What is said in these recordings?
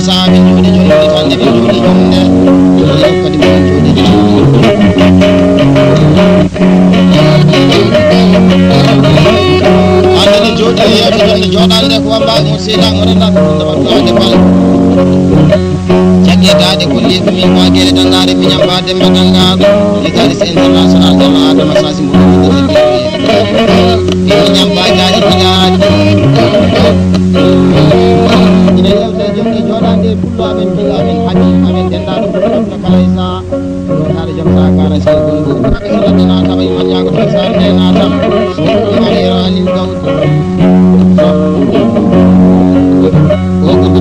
sa min jodi tande min jodi jonde kadi min jodi ande jodi yewte jonde jodande ko wamba mo sila mo renda ko de bal jaggetade ko leydi min wagere dangare mi nyambade madangado Italis international de adama sasi mo mi nyambade bilaade ina yewte jonde jodande pullo amen biga amen habib amen dendado ko kala isa tare jam sa kara sey gongo sallallahu alaihi wa sallam ko sa de na tam ali gawd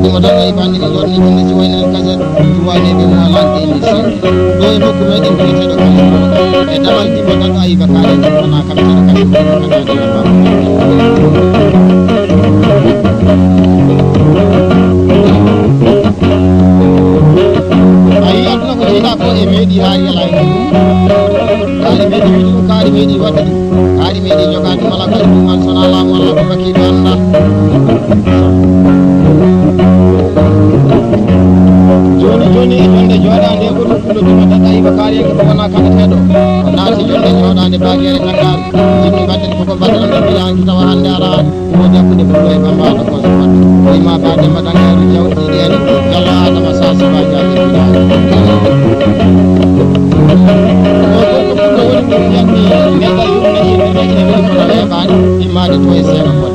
ko madanga ibani ni lorni ni ci wayna kaza tuwane be mo lante ni ci do no ko mede ko te do kala e damal di madanga ay bakare ko na kam te kala ay adna ko ila ko e medi hari ala kali medi wadde kali medi jogade mala kali man sona la wala ko bakki banda joni jonde jodande ko dum ko madanga ay bakare ko wana kan tedo naati jonde jodande bagere kangal jimmi badden ko badal be yaangi tawa hande ala ko jabbude ko e bamba ko so ma baade madanga ru jawti den yalla adama sasi ba jaati imade to e sena ko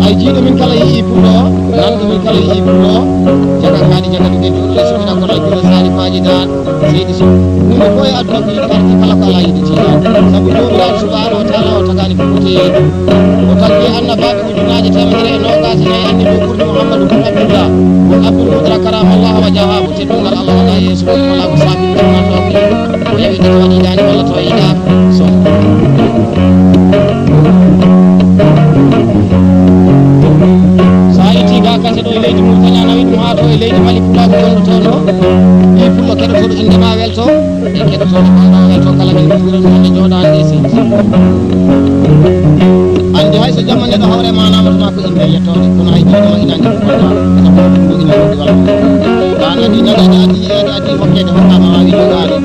ay jiido min kala yi pulo nando min kala yi pulo jaga ngadi jaga duge dole so na ko la julo sari faji dal seydi so ko boy aduna ko tarti kala kala yi ci sabu do Allah subhanahu wa ta'ala o tagani ko te o taggi annababe ko junaaje tamere no gasi nay andi do kurdi muhammadu bin abdullah wa abdul mudra karam Allah wa jawabu te dungal Allah wala yesu wala ko sabi ko na to ko yewi to wadi dani wala to ida so kase do leydi murtala na wit mo ato e leydi mali pula ko gondo tono e pullo kedo to inde ma welto e kedo to ma welto kala min furo to jodande si ande hay so jamane do hawre manama to ko inde yettode kono hay jido inande ko do ina do wala dana di nada adi hokkede hokka ma wawi jogade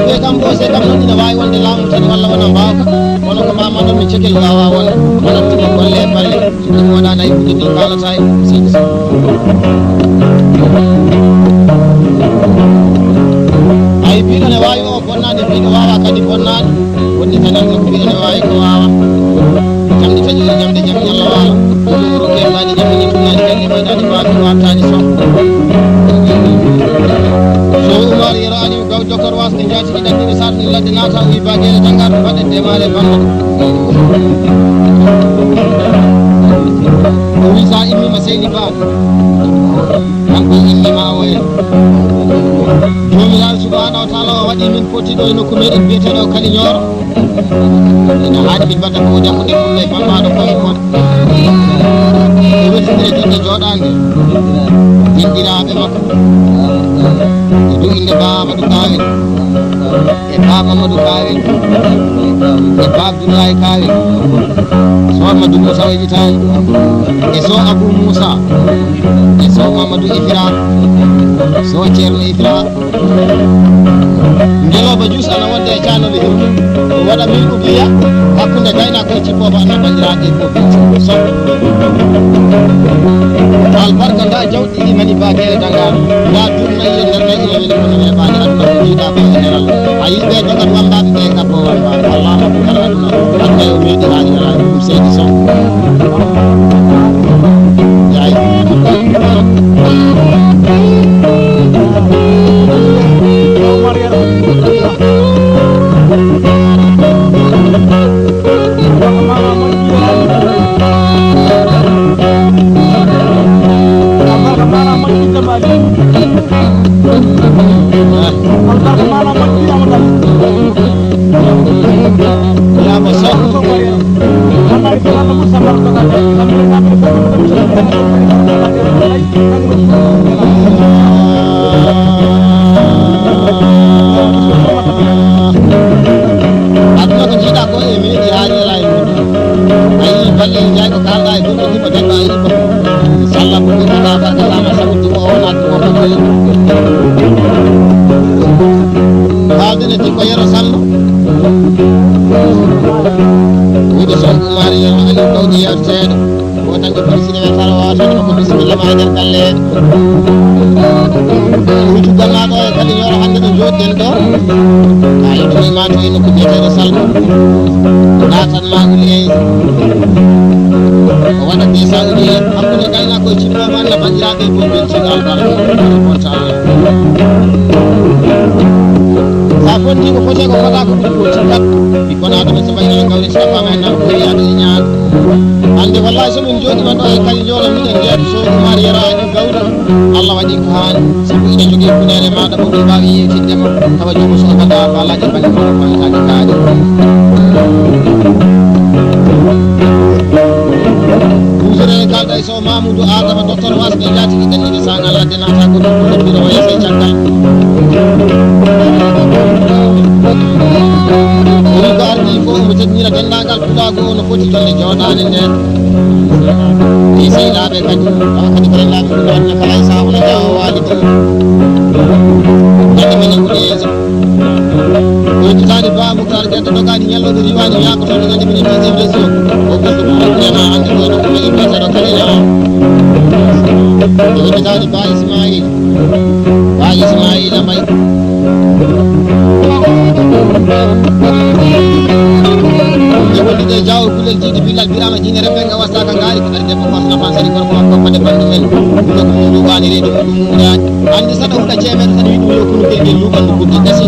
be kam bo se kam non ina wawi wonde laamu tan walla wona mbawka wono ko mama non mi cekel wawa won wona tigi golle balle dum wona nay ko di kala tay sidi ay bi ne wawi o bonnade bi ne wawa kadi bonnade wonni tanan ko bi ne wawi ko wawa jamdi taji jamde jam yalla wala ko ke ngadi jamdi ni tunani kadi ma dadi ba ko watani so umar irani gaw dokor wasde jaati ki dandi be sarni ladde nata wi bagere dangar fadde demale balla o wisa immi masayni ba kanko immi ma waye jomiraal subhanahu wa ta'ala wadi min foti do no ko meden biete do kali nyoro ina haadi bi badda ko jakko de kulle bamba do ko ko e wetinde jonde jodande jindiraabe makko do inde baba do kawi e baba Mamadou kawi e baba Abdoulaye kawi so Mamadou Moussa wajitani e so Abou Moussa e so Mamadou Ifra so Thierno Ifra ngeloba jus ana wonde e canobe hirdu wada min ko biya hakkunde gayna ko cippoba na bandiraade ko so albarka da jawdi imani bagere danga wa dunna yenda na ilele ko ne baade aduna ko jida ba general ayi be jogat wambabe be gabbo wamba Allah akbar aduna aduna o meedi haali ala dum seydi so yaay ɓe pirsine ɓe tara wawatano ko bisimilla ma nder galleɗe wuytugal naɗo e kadi ñoro hannde ɗo joɗɗen ɗo a yiɗumima to e nokku biyeteɗo salko natan ma uliyey o waɗa desa uliyey hakkude gaynako e cimmoma Allah bandiraɓe boy beltino albarka on taala sa fonti ko foti ko fota ko ɓuri ko cikkat ɓikkon adama so ɓayno gawri safama e nan ko yaade e ñaan hande wallahi somin joɗima ɗo e kadi joola miɗen jeeto so umar yaraji gawri Allah waɗi ko hani sabu ina jogui kunere maɗa mo ɗum mbawi yewtiddema tawa jogo so ganda balaji baɗi moɗo famtaki kaaji usere kalda e sow Mamoudou Adama docteur wasde jatigi ɗenɗiɗe sagal ladde nata ko ɗum ɗoɗɗiro o yese caggal woni ko ardi fo omo teddinira dendagal puɗago no foti tonne jooɗani nden ɗi sehilaɓe kadi awa kadi ko renlaɓe ɗum anna kala e saha ono jawa waali ɗum ñande minen woni yeeso oytitani ba moutar guedde dogani ñalloɓe riwani yakotoɗo ñande minen 10e région o goɗɗo ɗumɗema hande ɗo no ɗume imbeteɗo kalina oytitani ba Ismaila Mbay wondude jawo kulel jiiɗi billal birama jine remɓega wastaka gaari ko ɗari debbo fasna fansari gorko makko fade bandu men ɗuɗo ko mum luɓani reedu ɗum muñaji andi saɗa huɗa ceemeɗe tan wiɗum yo kunugel ngel luɓandu guddi gasi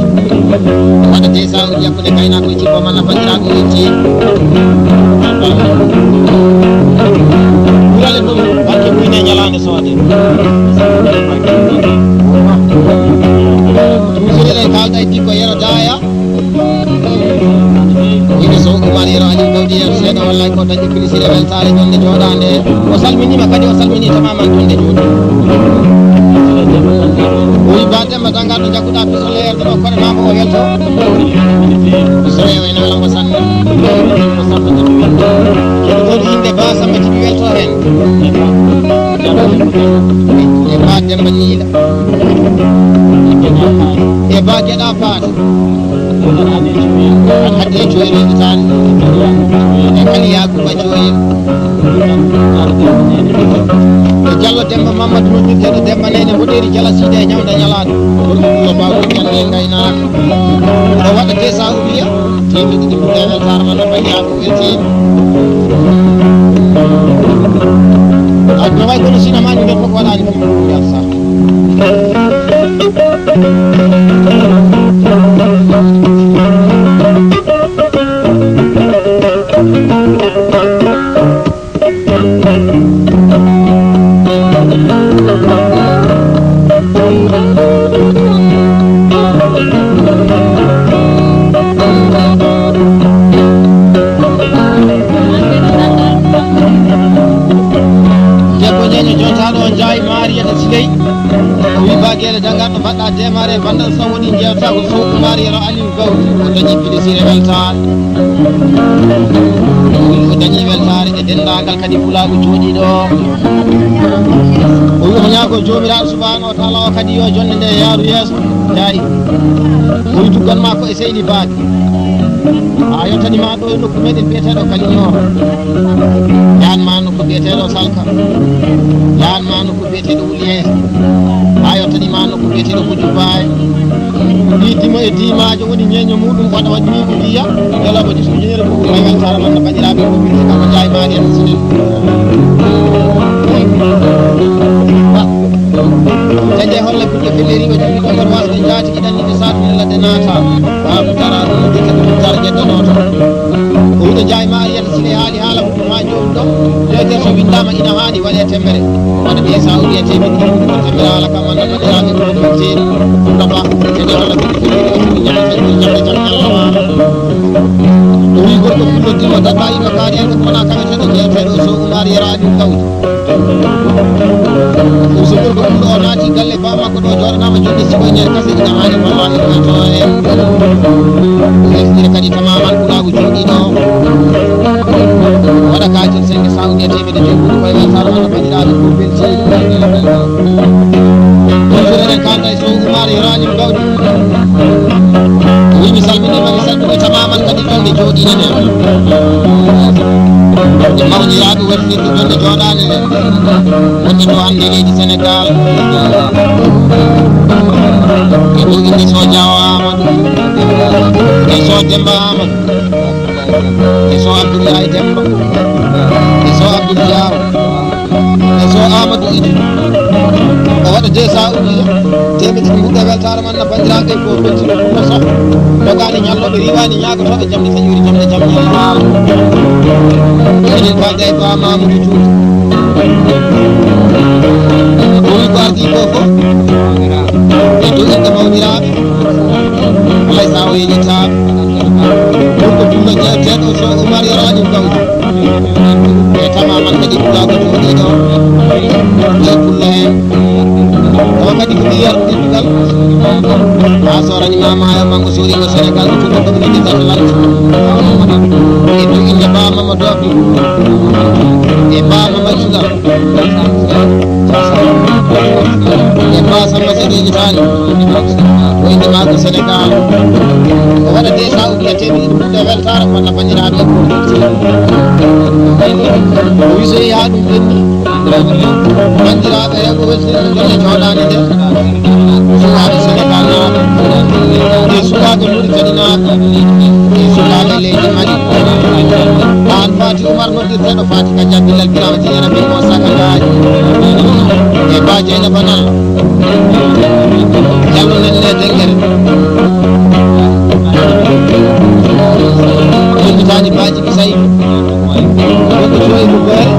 waɗa desa uji hakkude gaynako e jibbo malla bandiraɓe en jeeyi ɓurale ɗum barke muyne ñalande soode tuusirele kalda e dikko yero daya ine so Oumar Yero Aliou Gawdi yer seeɗa wallay ko dañi pilisire weltare ñonde jooɗande o salminima kadi o salmini tamaman tonde jooɗi o wi ba demba dangaɗo jagguɗa pisole yerde ɗo koɗe ma ko o welto pisole o ene welango sanne kedi woni inde ba samba tiɓi welto hen e ba demba ñiiɗa e ba gueɗa faata an hadde coyreji tani e kali yakuba coyen e Diallo Demba Mamadou noddirteɗo Demba Nene Mboɗeri Jala Side e ñawda ñalaɗo ɗo bawɗo ñande gaynaka o waɗa desa ubiya temedde ɗi ɓurde weltare man no bandiraɓe weltima no way kono sinamani nder fof waɗani fim yal sa gueɗe dangaɗo mbaɗɗa démarré bandal so woni jewta ko sow Oumar Yero Aliou Gawdi o dañi pilisire weltare o dañi weltare e dendagal kadi fulago jooɗiɗo o wi o ñaago jomiraɗo subahanahu wa taala o kadi yo jonde nde yaaru yeeso jaayi o wi dugganma ko e seydi baake a yettanima ɗo e nokku meɗen biyeteɗo Kaliñoro yanma nokku biyeteɗo Salka yanma nokku biyeteɗo Wuliyese a yettanima nokku biyeteɗo Kujubay ɗi dimo e dimajo woni ñeño muɗum waɗa waɗi ni uliya yalaɓa ɗi sujinere ko may weltare man no bandiraɓe ko bini kamo jaay maɗi en sinen dañde holle kuƴƴe felleriɓe jogui ɗomor wasde jatigi ɗannide satmine ladde naata babu tara ɗum dikka ɗum tara jeddanoto o wiɗo jaay ma yiyata sile haali haala muɗum ha jomum ɗo leytere so windama ina haani waɗe temmere waɗa ɓiye sa uɗi e temedde ɗiɗi ko temmere haala kam anda bandiraɓe ko ɗum teeɗi ɗum ɗaba kede holle kuƴƴe felleriɓe jogui ñamde jam ñallama o wi gorko fullottimo dabba ino kaari en ko wona kameteɗo jeeteɗo so Oumar Yero Aliou Gawdi so gorko fullo o naati galle ba makko ɗo joɗanama jonde sigoynere kase ina haani wallahi ɗoyto en o hesɗire kadi tamaman ɓurago jooɗiɗo waɗa kajel senge sawdi e temedde joyi koye weltare man no bandiraɓe pour belti enen kalda e so Oumar Yero Aliou Gawdi o wi mi salminima mi salmini tamaman kadi jonde jooɗiɗen en mawniraaɓe waɗirde jonde jooɗaande nde wonde ɗo hannde leydi Sénégal e ɗo inde so Diaw Amadou e so Demba Amadou e so Abdoulaye Demba e so Abdoul Diaw e so Amadou Idi o waɗa 200 ujiya temedde ɓuɗɗo weltare man na bandiraɓe ko weltino ɗumno soh dogani ñalloɓe riwani ñagotoɓe jamde taƴori jamde jam ñalla waalo enen falde e Ba Mamadou Diouf ɗowi ko ardi ko fof e dow inde mawniraɓe alay sa o yeñitaɓe wonko dumno jeeteɗo so Oumar Yaraɗi Gawdi e tamaman kadi ɓuɗago ɗoɗiɗo e pulla hen tawa kadi ko ɗi yarde ɗuɗal ha sorani mamayo mango sorimo Sénégal o tuba ɗum inde Atlantique e dow inde Ba Mamadou Abdou e Ba Mamadou Sugal e Ba Samba Séréji Tani o inde maako Sénégal o waɗa 200 ujiya temedde ɓuɗɗo weltare walla bandiraɓe o wisoya ɗum ɓenni bandiraɓe ko weltino jonde jooɗande nde sukaɓe Sénégal naaɓe e sukaɓe Mauritanie naaɓe e sukaɓe leydi Mali an Fati Oumar noddirteɗo Fati ka jabbillal birama tiñana ɓe mo sakagaji e Ba Dieynaba Nal jallo nen ne Denguere Tani Baji Bisay wonko joyi ko beere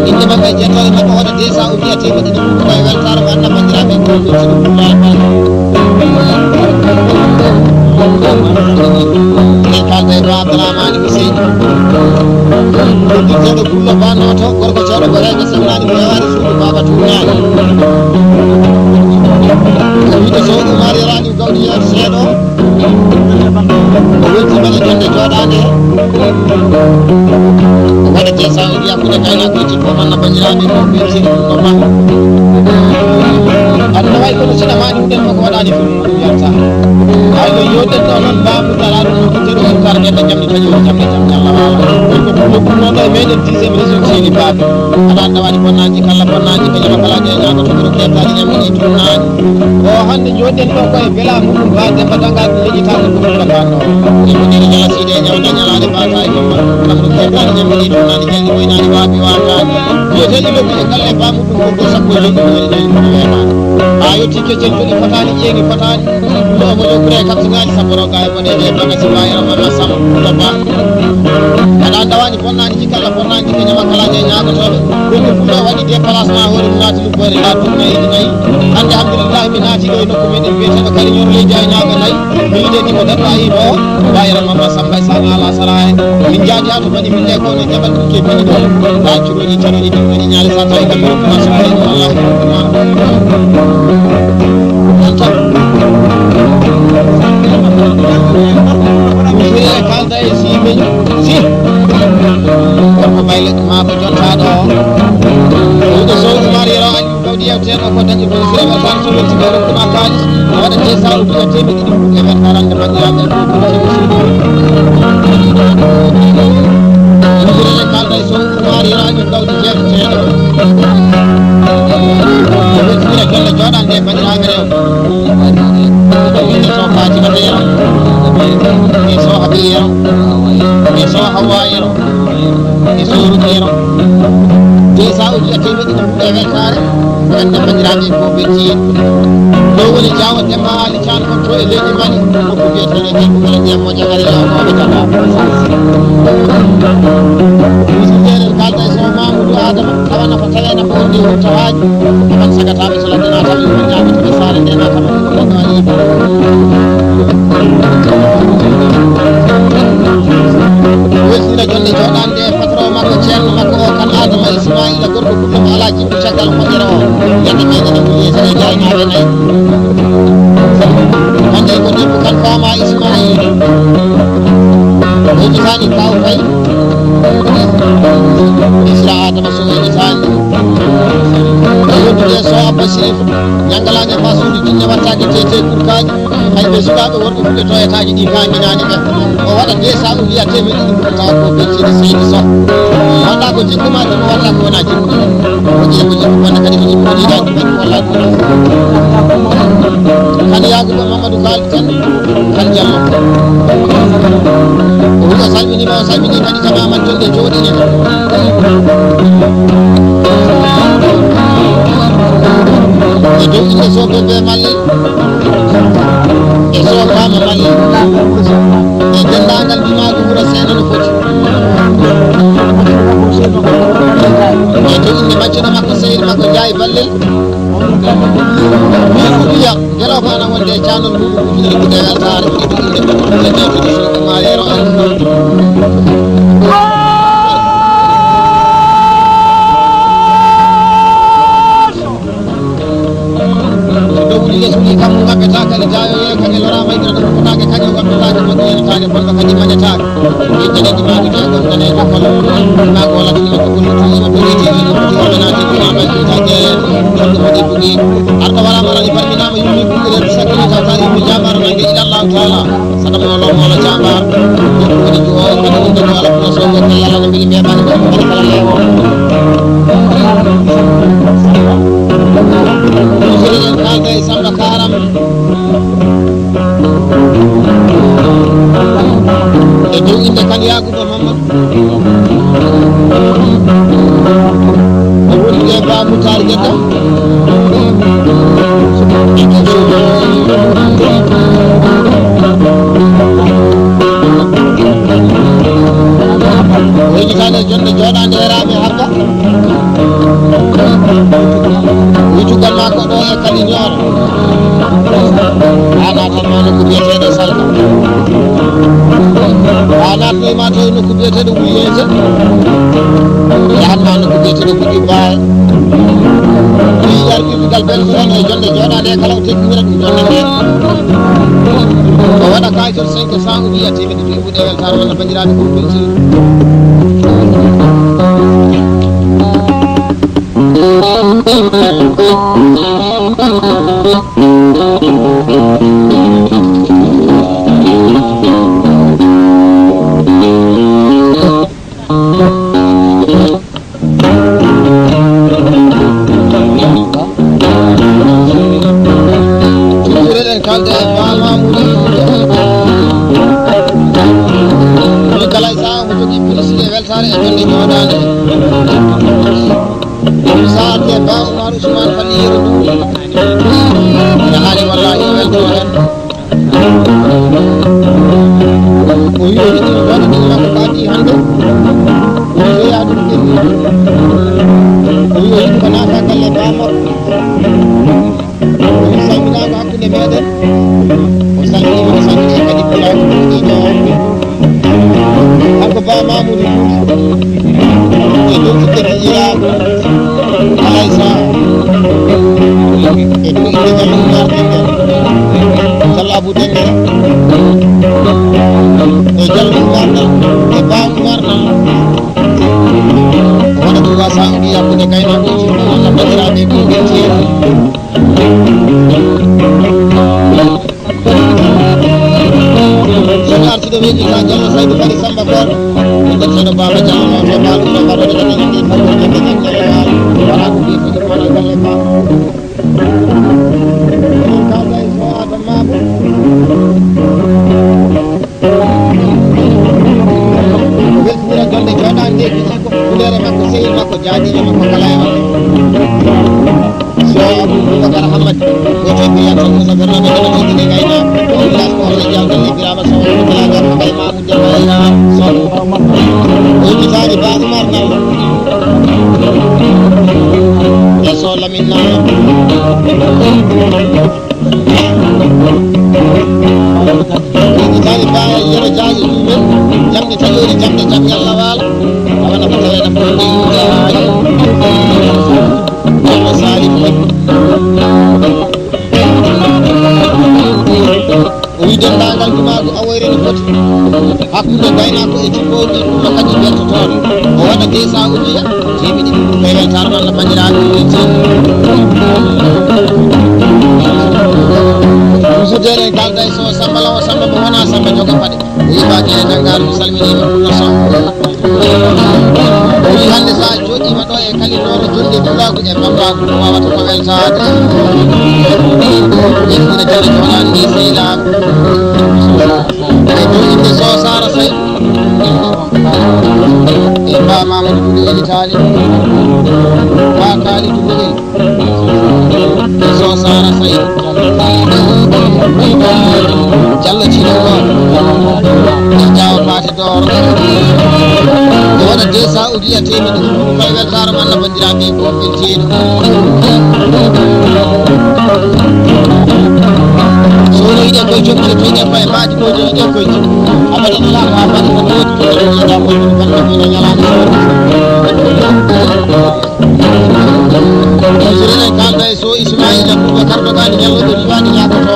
inde maɓɓe jettore maɓɓe waɗa 200 ujiya temedde ɗe ɓuɗɗo e weltare mo anna bandiraɓe ko weltino e kalda e Ba Abdourahmane Biseydi noddirteɗo Pullo Ba Noto gorko ceerno ko rewɓe semnani ko hewani suudu Baba Tourñani o wiide so Oumar Yaraɗi Gawdi yeeto seeɗo o weltimaɗe jonde jooɗande o waɗa 200 ujiya hakkude gaynako e jippo manna bandiraɓe ko weltino ɗum no ba aɗa way kono sina mani ɗen koko waɗani film ɗum yalta hay no yoɗen ɗo noon mbamudala ɗum no teɗo sukar ɓeɗo jamde taƴori jamde jam ñalla waala ko ɗumno ɗumnoɗo e meɗen 10e région seni baaɓe aɗa anda waɗi bonnaji kala bonnaji ko ñama kala jeeñago to ɓeɗo kettaɗi ñamini tournani o hande joɗen ɗo koye beela muɗum ba demba dangal ɗum leƴitako ko ɗumɗo banno e woniri ñala siide e ñawda ñalade bata e ɗumma kam ɗum kettaɗi ñamini tournani jalɗi woynani waabi watani biyeteɗi lobbi e galle bamuɗum ko go sappo e joɗɗi ɗumani jalɗi ɗum wemani a yetti keccel joni fotani ƴeeŋi fotani ɗomo jogure kapsingaji sabboroga e boneje e bagasi wayira mama sam to ba aɗa dawani bonnani jikalla bonnani jikka ñama kalaje ñagotoɓe ɗumko fuɗo waɗi déplacement hoore mum naati lubbore la tournayeji nayyi hande alhamdulillahi mi naati ɗo e nokku meɗen biyeteɗo kaliñor leydi ay ñago nayyi mi yiɗeni ko darɗa ino o wayira mama samba e sana ala sara hen min jaadi ha to mbaɗi min ɗe kono jaɓal ɗukke mbaɗi ɗo ha curoɗi tanoɗi ɗi mbaɗi ñaali sa tawi kamɓe rokkuma sohlayno allah hokkuma e kalda e simeñu si gorko bayle ma ko jontaɗo o wiɗo so Oumar Yero Aliou Gawdi yewteɗo ko dañi to sire weltare so welti ɓe rokkuma kalis o waɗa 200 ujiya temedde ɗi ɓuɗɗo e weltarande bandiraɓe ko weltino suudu e kalda e so Oumar Yero Aliou Gawdi jefteɗo o weltinira jonde jooɗande e bandiraɓe rewɓe winde so Fatimata Yero e so Habi Yero e so Hawa Yero e so Ruki Yero 200 ujiya temedde ɗi ɓuɗɗo e weltare ande bandiraɓe ko beltiyen ɗo woni Diawa Demba Ali Thian on to e leydi Mali nokku biyeteɗo Jelɓugol ndiyam mo jagari lawnoɓe jaga musidɗeɗen kalda e so Mamoudou Adama tawana ko tawena ko ndi wurtawaji aman sagataɓe so laddana tawi ko ñaɓetoɓe sare ndena kama ko ɗo yiɗo weltina jonde jooɗande e patron makko ceerno makko o kan Adama Ismaila gorko kullamo ala jibbi caggal moƴƴere o yande meɗen e wuliyetene gaynaɓe nayyi hande ko debbo kan Fama Ismaila weƴitani kaw fay Isra Adama so weƴitani e wondude so Abba Sirif ñangalaje ma suudu jinne wattaki tete kurkaji kayɓe sukaɓe wonɓe fuɗe toyataji ɗi kañinani ɓe o waɗa de sa o wiya temedɗi ɗi tawa ko beltide seydi so walla ko jikkuma ɗum walla ko wona jikku o ƴeeɓo jikku wonde kadi ko jikku ɗiɗaji ɓen walla ko kadi yaguba mamadou kaldi tan kan jamma o wi o salminima o salmini kadi tamaman tonɗe jooɗini e dow inde soɓe ɓe mallel e sofama mallel e dendagal mbimago wuura seena no foti e dow inde maccuɗo makko sehil makko Ndiaye Ballel min ko wiya gueɗo ko ana wonde e canol muɗum ujunere gude weltare e dow inde ɓe ñewtude so marero an lesni kam maɓɓeta kadi jayoye kadi lora maydira ɗum fotake kañum waɗɗotake moƴƴi yenetake bonɗo kadi mañatake ƴeɗeɗi maɗude gon nane dokkol mago walla ɗum ino kokol ino doriti ino foti waɗanati ɗumama ƴitate ɗonɗo foti fuɗi arɗo walama rani barminama yummi kuɗɗiren sakkini tawta yummi jambar nangue ilallahu taala saɗa mo lommono jambar ɗum woni jo kadi wonde ko ala kono sogo ko yalla no mbiɗi mbiyamani ko kadi kala lewo en kalda e Samba Karam e dow inde kan Yakuba Mamadou o woni e Ba Moutar Guedda wejitade jonde jooɗade e raaɓe harga wujugal makko ɗo e kadi ñooro ha natanma nokku biyeteɗo salka ha natnoyma to e nokku biyeteɗo wuyete yahatma nokku biyeteɗo Bouɗi Baye yiyar ɓiɓɓigal belto on e jonde jooɗade e kala o teddinira ɗum jonde nde o waɗa kayitol 500 o wiya temeɗɗi ɗo e ɓuuɗe weltare walla bandiraɓe ko beltiri weltare e jonde jooɗade saate Ba Oumar Ousmane Falliru ina haali wallahi o welto hen o wi o yiɗino waɗaɗin makko kaati hande o jeeya ɗum ɓenni o wi o yiɗi ko naata galle bamako o wi salminago hakkude meɗen o salminima o salmini kadi pulaako ɗiɗo hanko Ba Mamoudou e dow inde jiyiraɗo Alaysa e dow inde Diallo Oumar Dengel Diallo Abou Dengel e Diallo Oumar nan e Ba Oumar nan wona ɗum wasa o wi hakkude gaynakoji walla bandiraɓe ko ɓeltiyeɗo sono artude weƴƴita Diallo Saydou Bari Samba Boɗo ƴetteɗo Baba Diallo noon e mbaɗum no mbaɗoɗe ɗeɗen ndi fotode ɓe ñaññere waalo wona ko mbi foti wona galle ba en kalda e so Adama Mabo weltinira jonde jooɗade nde kisi ko fulere makko sehil makko jaadijo makko kala e waɗe so Aboubacar Hamad goto e brillante Moussa Bernabe deɗoɗiɗine gaynako o village ko holle jawdalle birama sow bilagar ko gay Mamoudou Diallo sow o yitade Ba Oumar Nalla e so Lamine Nalla yitade Ba Yero Diaji ɗumen jamɗe taƴori jamɗe jam yalla waala awana ko tawena ko ɗi Diallo Salim o wi dendagal dumago awoyre no foti hakkude gaynako e jikkoji ɗumno kadi weltotoɗo o waɗa 200 ujiya temeɗi ɗiɗi koye weltare walla bandiraɓe welti usudere kalda so sambala o samba mo wana samba joga pade wi baje dangar salmini no so wi hande sa jodi ma do e kali doro jonde dulagu e bambagu wawata ko weltade yimɓe jare jolani ni seylaɓe e dow inde so sara say e ba mamadou buɗo elitali ba kali duɓoɗel e so sara say Jallo Cino e jawa pate doro e waɗa 200 ujiya temedde koye weltare man Allah bandiraɓe ko belteɗo sono yiɗe koye jomɗe to yiɗe faye maji mojo yiɗe koye abaɗa ala ko abaɗa ko moƴi ida koye bande kono ñalama sirenen kalda e so Ismaïla Boubacar dogani ñalloɗo diwani ñagoto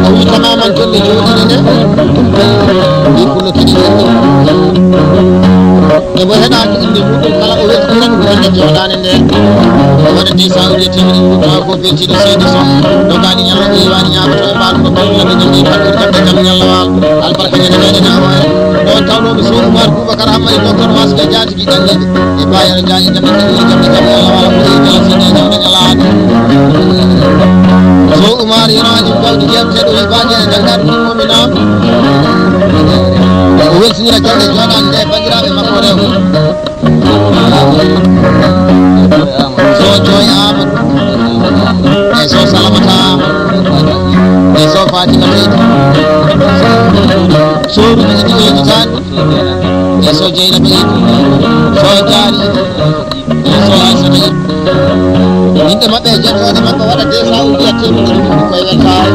o wi tamaman tolle joɗiɗe nde ɗi kullo kiɗi ɗenɗi e mo heɗaki inde muɗum kala o weltiran wonde joɗane nde o waɗa 200 uji temedde tawa ko beltiɗo seydi so dogani ñalloɗo diwani ñagoto e mbaɗum ko bamlade ñamɗi fattude kamɓe kam ñallawal albarka ñande meɗen awoya ɗon tawnoɓe so Oumar Boubacar Hammadi docteur wasɓe jatigui ɗanniɓe e bayero jaƴi jamɗe ɗiɗi jamɗe kam ñallawala ko yimɓe sine jamɗe ñalaɗo so Oumar yonaji gawɗi jemteɗo wi baje e daggaɗo ɗummomi nam o weltinira jonde joɗani nde bandiraɓe makko rewɓe so Joy Amadou e so Salamata Amadou e so Fatima Leydi so ruɓe ɗiɗi ɓeyditani e so Dieynaba Ibu so Diary e so Aissata Ibu yimɓe maɓɓe e jettode maɓɓe waɗa 200 ujiya temedde ɗiɗi koye weltare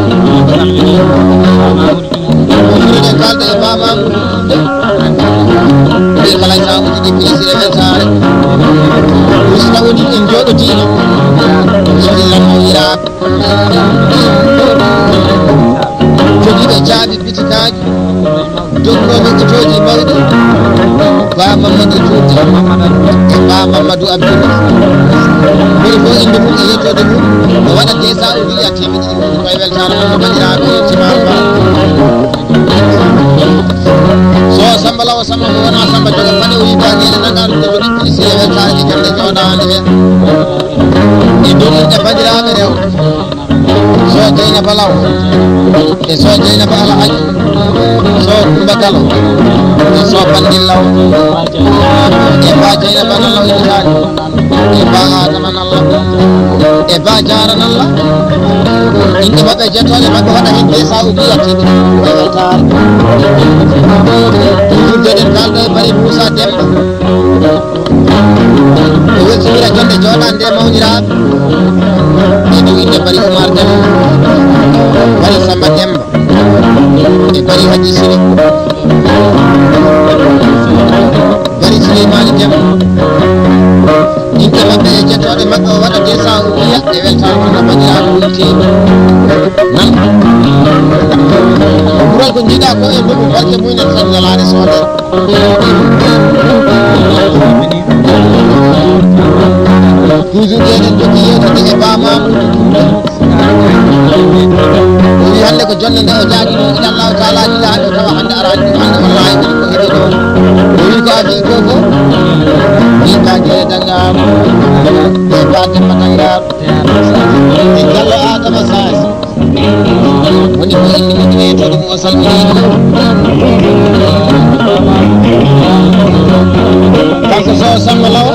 ofirede kalda e bamamu ɓe kalay sabuji ɗi plaisir e weltare usna woni en joɗotino so illanno iraɓe jogiiɓe jaabi bitikaji jognoɓe otoji mawɗi ba Mamadou Tourdi e ba Mamadou Abdoulaye woni fof inde mum e yettode mum o waɗa 200 ujiya temedde ɗiɗi koye weltare manno bandiraɓe timar ba so Samba Law Samba mo wona Samba joga paɗe o yiba ñede nagaɗo ɗe jogui plaisir e weltare e jonde joɗade he e donirɗe bandiraɓe rewɓe so Dieynaba Law e so Dieynaba Alhaji so Coumba Gallo e so Bandil Law e ba Dieynaba Law elitani e ba Adama Nalla e ba Diara Nalla inde maɓɓe jettode maɓɓe waɗa hen 200 ujiya temedde koye weltare jurdeɗen kalɗo e Bari Moussa Demba o weltinira jonde joɗade nde mawniraɓe e dow inde Bari Oumar Demba Bari Samba Demba e Bari Hadji Siri Bari Souleymani Demba inde maɓɓe e jettode maɓɓe o waɗa 200 ujiya e weltare manno bandiraɓe weltini nan ɓural ko jiiɗa ko e ndugu barke muynen tan ñalade soode toujours eɗen jogui yewtede e bamamu o wi hande ko jonde nde o jaaɗino inchallahu taala ɗiɗa hande o tawa hande arani ɗum hande wallahi kadi ko heeɓi ɗo o wi ko adi ko fof min kajere dangama e ba Demba Dangaɗo e Diallo Adama Sasi woni ko inde mum e yettode mum o salminiɗo kanko so Samba Law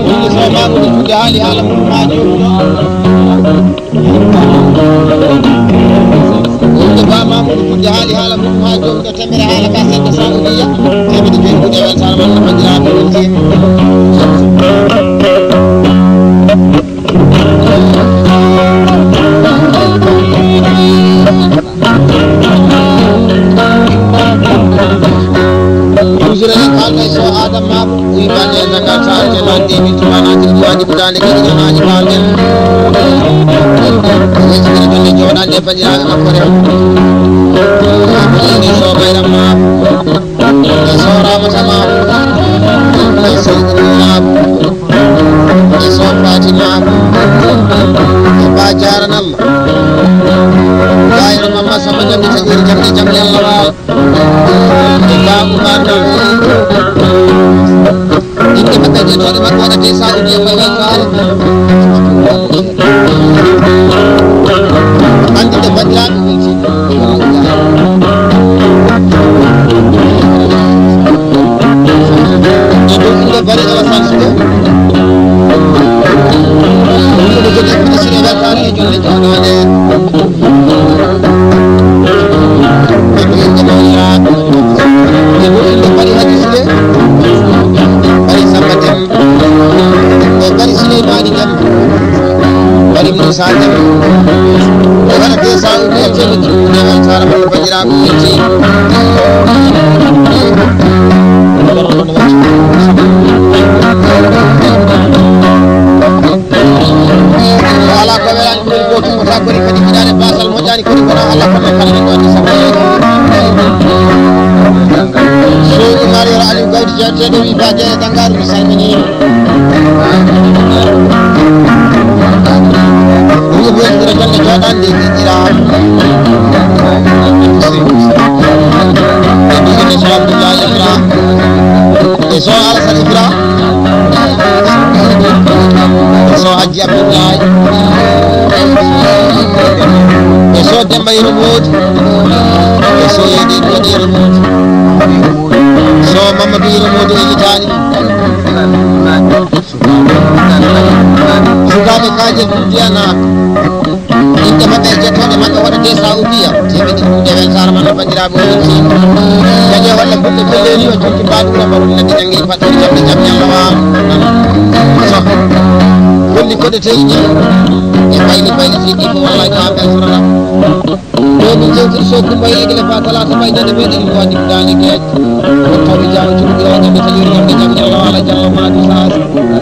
woni so Mamadou Tudde haali haala mum ha jomɗo wonde ba Mamadou Tudde haali haala mum ha jomɗo temere haala ka sedda sa ujiya temedde joyi kuuɗe weltare man no bandiraɓe weltima toujours en kalda so Adam Mabo wi bande e Dakar sa arete lan deɓi tumanaki diwaji ɓutande kadi ñonaji kalden weltinira jonde joɗade nde bandiraɓe makko rewɓe so Bayram Mabo e so Ramata Mabo e so Oumou Mabo e so Faty Mabo e ba Diara Nalla Allah ika umata inde maka je to maka wada te Saudi ko wal fal andi de badran wulci itu inde bari ala sansugo inde de jodi sine wal fal e jolle jodone bari hadisle bari sambatem bari Sulaimani jam bari Musa jam wala te Saudi e tebe ne wal sara mo bajira ko ci ala ko wala ko to ta ko ni kadi kidane basal mo jani ko ko Allah ko kala ni ko sama so mari ali gawdi jarte do wi baje dangar mi salmini ni bo ndira tan jodan de dira ni so Abdullah ibra ni so ala sal ibra so haji Abdullah ni so demba yirmut ni so yedi do yirmut so Mamadou Yirmode e Italy sukaɓe kaje diyana inde maɓɓe jettoɗe maɓɓe waɗate Saudiya temedi ɗuɗe wel sara man bandiraɓe wonti dañe walla ɓurɗe belleli o jonti mbaɗura mbaɗum nande janggi fattori jamde jam ñallawa so golli koɗeteji ɗi e bayli fiɗi fo wallahi ko aɓe sorata ɗo min jewtiri so kumbayi eguele fa talata baydede meɗen ko waɗi dani gueƴ tawɓe jawa cuɓiɗiraɓe taƴori jamde jam ñallawa ala jallo madu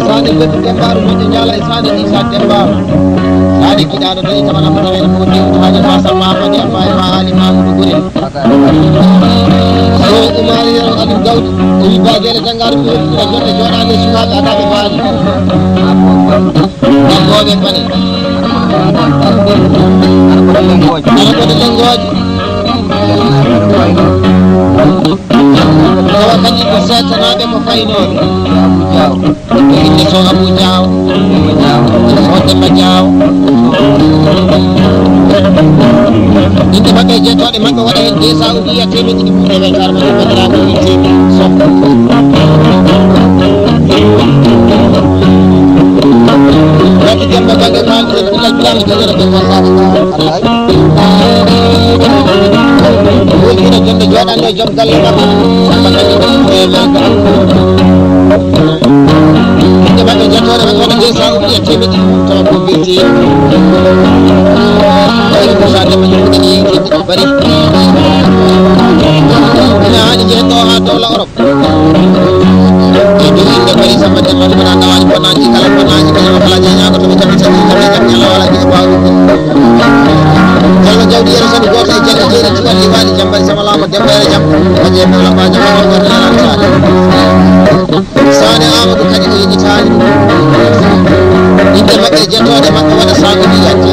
sane beddu dembaru moƴƴo ñala e sane isa dembaru sane kiɗaɗo ɗo e tamana fota hen fo dewtu haji ma samma fadi amma e ma haali mamuɗo ɓuren so umari aliou gawdi o wi bagele tangaru ɓe hollitira jonde joɗade sukaɓe adaɓe baali ɗangoɓe bane ana koɗe lengoje tawa kadi ko setanaɓe ko faynoɓe inde so Abou Diaw so Demba Diaw inde maɓɓe jettoɗe maɓɓe waɗa hen de Saudiya temedde ɗi ɓuure ɓe garma ɗe bandiraɓe wittimi so wadde Demba Gange falde ɓillal bilal jogere Demba Sare wolino jonde joɗande joom galle makko samba kadi koye maga inde maɓɓe jettoɗe maɓɓe waɗa de Saudiya temedde ɗi tawa ko birti ɓayno Moussa Demba jogɗen yewtide ɗi bari ina haɗi jehen ɗo ha dowla Europe e dow inde bari samba Demba ɗumana dawani bonnaji kala bonnaji kañama kala jeñaga toɓe tabitati jamde jam ñalla wala jiɗo bawi jallo jawdi yero sani goto e jalle jeeri tiwal liwali jambari samalama dembere jam waje mawla ba jam ko gorna ala sane Amadou kadi ko yiditani inde maɓɓe jettoɗe maɓɓe waɗa Saudi yatti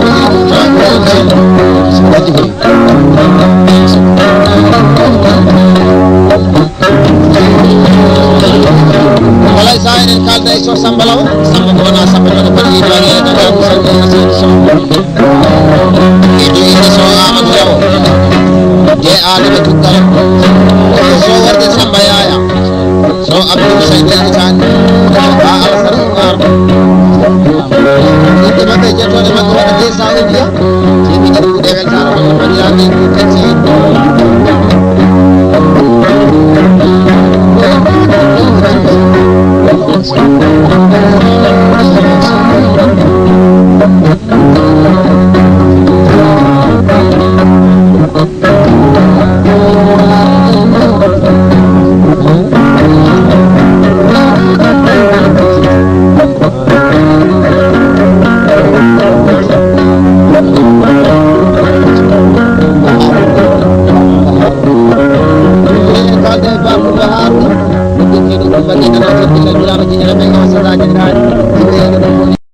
walay sa enen kalda e so Samba Law Samba ko wona Samba joɗo baɗi bagere daga ko salli asidi so e do inde so Amadou Yawo de Adama Tukkal so warde Samba Yaya so Abdou Saydou Itani